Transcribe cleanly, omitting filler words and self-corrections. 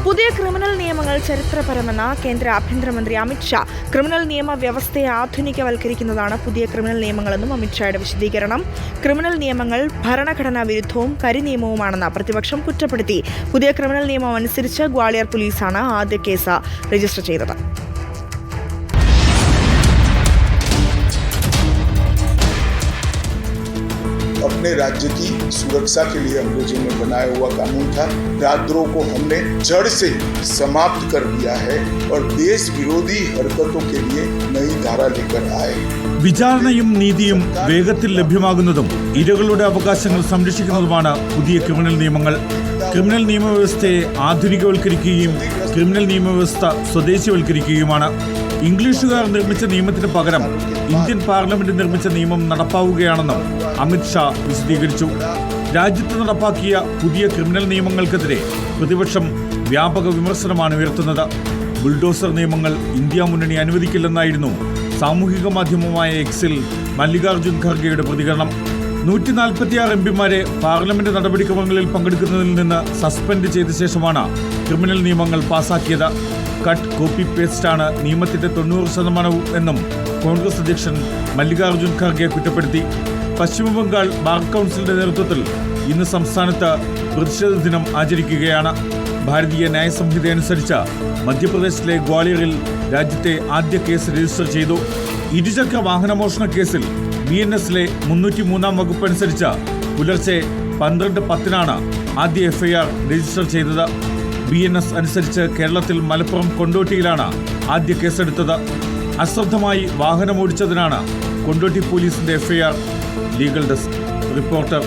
പുതിയ ക്രിമിനൽ നിയമങ്ങൾ ചരിത്രപരമെന്ന കേന്ദ്ര ആഭ്യന്തരമന്ത്രി അമിത്ഷാ. ക്രിമിനൽ നിയമ വ്യവസ്ഥയെ ആധുനികവൽക്കരിക്കുന്നതാണ് പുതിയ ക്രിമിനൽ നിയമങ്ങളെന്നും അമിത്ഷായുടെ വിശദീകരണം. ക്രിമിനൽ നിയമങ്ങൾ ഭരണഘടനാ വിരുദ്ധവും കരിനിയമവുമാണെന്ന് പ്രതിപക്ഷം കുറ്റപ്പെടുത്തി. പുതിയ ക്രിമിനൽ നിയമം അനുസരിച്ച് ഗ്വാളിയർ പോലീസാണ് ആദ്യ കേസ് രജിസ്റ്റർ ചെയ്തത്. अपने राज्य की सुरक्षा के लिए अंग्रेजों ने बनाया हुआ कानून था। राजद्रोह को हमने जड़ से समाप्त कर दिया है और देश विरोधी हरकतों के लिए नई धारा लेकर आए. വിചാരണയും നീതിയും വേഗത്തിൽ ലഭ്യമാകുന്നതും ഇരകളുടെ അവകാശങ്ങൾ സംരക്ഷിക്കുന്നതുമാണ് പുതിയ ക്രിമിനൽ നിയമങ്ങൾ. ക്രിമിനൽ നിയമവ്യവസ്ഥയെ ആധുനികവൽക്കരിക്കുകയും ക്രിമിനൽ നിയമവ്യവസ്ഥ സ്വദേശിവൽക്കരിക്കുകയുമാണ്. ഇംഗ്ലീഷുകാർ നിർമ്മിച്ച നിയമത്തിന് പകരം ഇന്ത്യൻ പാർലമെന്റ് നിർമ്മിച്ച നിയമം നടപ്പാവുകയാണെന്നും അമിത്ഷാ വിശദീകരിച്ചു. രാജ്യത്ത് നടപ്പാക്കിയ പുതിയ ക്രിമിനൽ നിയമങ്ങൾക്കെതിരെ പ്രതിപക്ഷം വ്യാപക വിമർശനമാണ് ഉയർത്തുന്നത്. ബുൾഡോസർ നിയമങ്ങൾ ഇന്ത്യ മുന്നണി അനുവദിക്കില്ലെന്നായിരുന്നു സാമൂഹിക മാധ്യമമായ എക്സിൽ മല്ലികാർജുൻ ഖർഗെയുടെ പ്രതികരണം. 146 എംപിമാരെ പാർലമെന്റ് നടപടിക്രമങ്ങളിൽ പങ്കെടുക്കുന്നതിൽ നിന്ന് സസ്പെൻഡ് ചെയ്ത ശേഷമാണ് ക്രിമിനൽ നിയമങ്ങൾ പാസാക്കിയത്. കട്ട് കോപ്പി പേസ്റ്റാണ് നിയമത്തിന്റെ 90% എന്നും കോൺഗ്രസ് അധ്യക്ഷൻ മല്ലികാർജുൻ ഖർഗെ കുറ്റപ്പെടുത്തി. പശ്ചിമബംഗാൾ ബാർ കൗൺസിലിന്റെ നേതൃത്വത്തിൽ ഇന്ന് സംസ്ഥാനത്ത് പ്രതിഷേധ ദിനം ആചരിക്കുകയാണ്. ഭാരതീയ ന്യായ സംഹിത അനുസരിച്ച് മധ്യപ്രദേശിലെ ഗ്വാളിയറിൽ രാജ്യത്തെ ആദ്യ കേസ് രജിസ്റ്റർ ചെയ്തു. ഇരുചക്ര വാഹനമോഷണ കേസിൽ BNSലെ 303-ാം വകുപ്പ് അനുസരിച്ച് പുലർച്ചെ 12:10 ആദ്യ FIR രജിസ്റ്റർ ചെയ്തത്. BNS അനുസരിച്ച് കേരളത്തിൽ മലപ്പുറം കൊണ്ടോട്ടിയിലാണ് ആദ്യ കേസെടുത്തത്. അശ്രദ്ധമായി വാഹനമോടിച്ചതിനാണ് കൊണ്ടോട്ടി പോലീസിന്റെ FIR. Legal desk reporter.